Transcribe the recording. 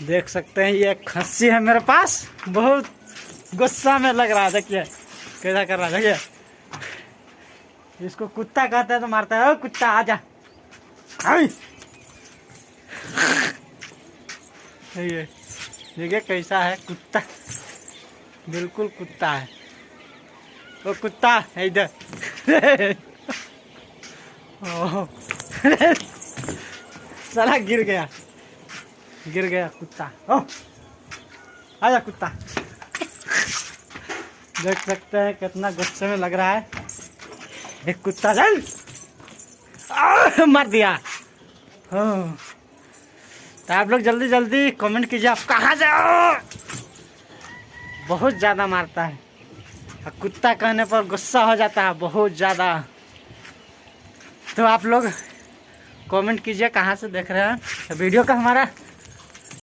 देख सकते हैं ये खस्सी है मेरे पास, बहुत गुस्सा में लग रहा है। देखिए कैसा कर रहा है, देखिए इसको कुत्ता कहते हैं तो मारता है। ओ कुत्ता आजा, ये देखिए कैसा है कुत्ता, बिल्कुल कुत्ता है। ओ कुत्ता इधर साला गिर गया कुत्ता। ओ आजा कुत्ता। देख सकते हैं कितना गुस्से में लग रहा है एक कुत्ता। चल मार दिया। हाँ तो आप लोग जल्दी जल्दी कमेंट कीजिए आप कहाँ से हो। बहुत ज़्यादा मारता है, कुत्ता कहने पर गुस्सा हो जाता है बहुत ज़्यादा। तो आप लोग कमेंट कीजिए कहाँ से देख रहे हैं। वीडियो का हमारा